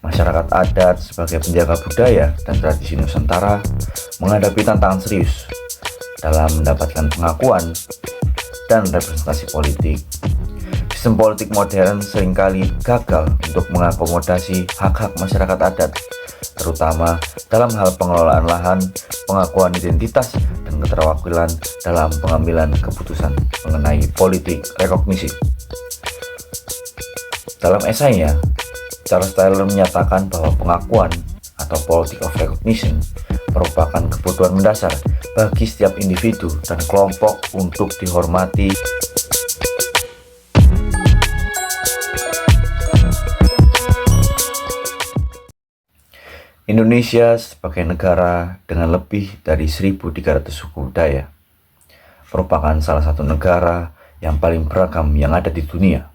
Masyarakat adat sebagai penjaga budaya dan tradisi Nusantara menghadapi tantangan serius dalam mendapatkan pengakuan dan representasi politik. Sistem politik modern seringkali gagal untuk mengakomodasi hak-hak masyarakat adat, terutama dalam hal pengelolaan lahan, pengakuan identitas, dan keterwakilan dalam pengambilan keputusan mengenai politik rekognisi. Dalam esainya, Charles Taylor menyatakan bahwa pengakuan atau politic of recognition merupakan kebutuhan mendasar bagi setiap individu dan kelompok untuk dihormati. Indonesia sebagai negara dengan lebih dari 1.300 suku budaya merupakan salah satu negara yang paling beragam yang ada di dunia.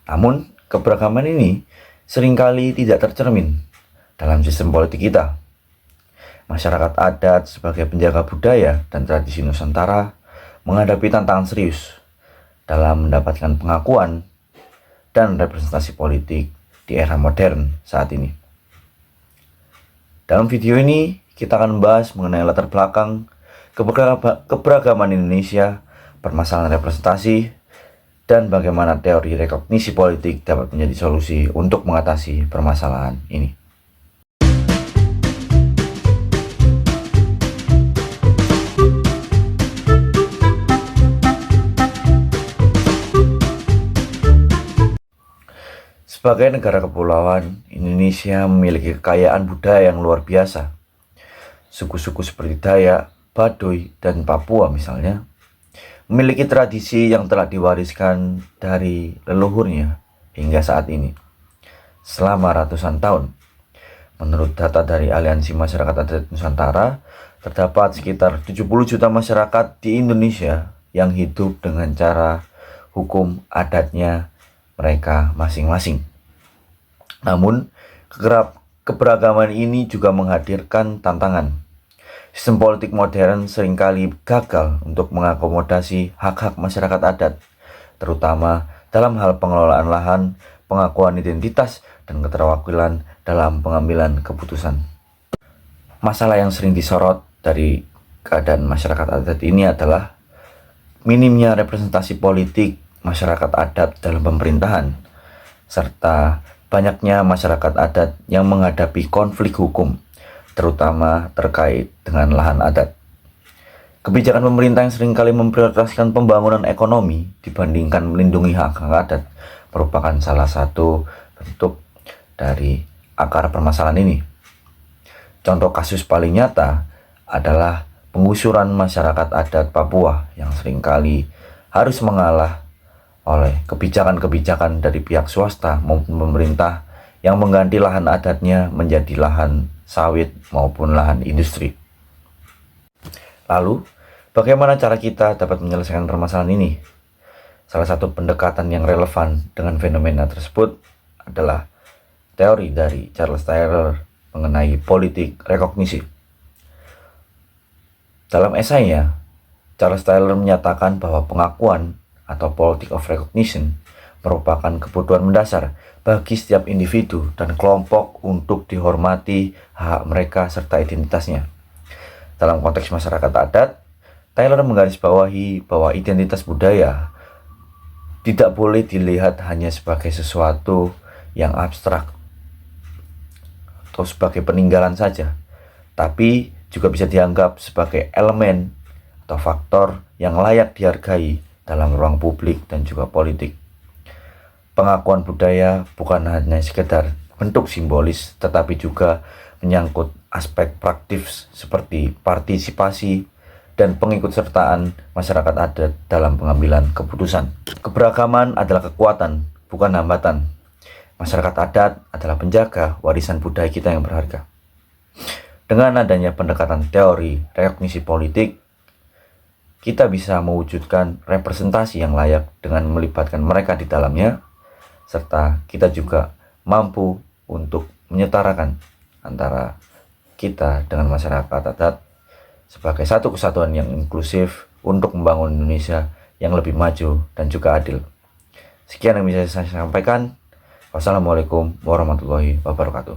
Namun, keberagaman ini seringkali tidak tercermin dalam sistem politik kita. Masyarakat adat sebagai penjaga budaya dan tradisi Nusantara menghadapi tantangan serius dalam mendapatkan pengakuan dan representasi politik di era modern saat ini. Dalam video ini, kita akan membahas mengenai latar belakang keberagaman Indonesia, permasalahan representasi, dan bagaimana teori rekognisi politik dapat menjadi solusi untuk mengatasi permasalahan ini. Sebagai negara kepulauan, Indonesia memiliki kekayaan budaya yang luar biasa. Suku-suku seperti Dayak, Baduy, dan Papua misalnya, memiliki tradisi yang telah diwariskan dari leluhurnya hingga saat ini, selama ratusan tahun. Menurut data dari Aliansi Masyarakat Adat Nusantara, terdapat sekitar 70 juta masyarakat di Indonesia yang hidup dengan cara hukum adatnya mereka masing-masing. Namun, keberagaman ini juga menghadirkan tantangan. Sistem politik modern seringkali gagal untuk mengakomodasi hak-hak masyarakat adat, terutama dalam hal pengelolaan lahan, pengakuan identitas, dan keterwakilan dalam pengambilan keputusan. Masalah yang sering disorot dari keadaan masyarakat adat ini adalah minimnya representasi politik masyarakat adat dalam pemerintahan, serta banyaknya masyarakat adat yang menghadapi konflik hukum, terutama terkait dengan lahan adat. Kebijakan pemerintah yang seringkali memprioritaskan pembangunan ekonomi dibandingkan melindungi hak-hak adat merupakan salah satu bentuk dari akar permasalahan ini. Contoh kasus paling nyata adalah penggusuran masyarakat adat Papua yang seringkali harus mengalah oleh kebijakan-kebijakan dari pihak swasta maupun pemerintah yang mengganti lahan adatnya menjadi lahan sawit maupun lahan industri. Lalu, bagaimana cara kita dapat menyelesaikan permasalahan ini? Salah satu pendekatan yang relevan dengan fenomena tersebut adalah teori dari Charles Taylor mengenai politik rekognisi. Dalam esainya, Charles Taylor menyatakan bahwa pengakuan atau politic of recognition merupakan kebutuhan mendasar bagi setiap individu dan kelompok untuk dihormati hak mereka serta identitasnya. Dalam konteks masyarakat adat, Taylor menggarisbawahi bahwa identitas budaya tidak boleh dilihat hanya sebagai sesuatu yang abstrak atau sebagai peninggalan saja, tapi juga bisa dianggap sebagai elemen atau faktor yang layak dihargai dalam ruang publik dan juga politik. Pengakuan budaya bukan hanya sekedar bentuk simbolis, tetapi juga menyangkut aspek praktis seperti partisipasi dan pengikutsertaan masyarakat adat dalam pengambilan keputusan. Keberagaman adalah kekuatan, bukan hambatan. Masyarakat adat adalah penjaga warisan budaya kita yang berharga. Dengan adanya pendekatan teori rekognisi politik, kita bisa mewujudkan representasi yang layak dengan melibatkan mereka di dalamnya, serta kita juga mampu untuk menyetarakan antara kita dengan masyarakat adat sebagai satu kesatuan yang inklusif untuk membangun Indonesia yang lebih maju dan juga adil. Sekian yang bisa saya sampaikan. Wassalamualaikum warahmatullahi wabarakatuh.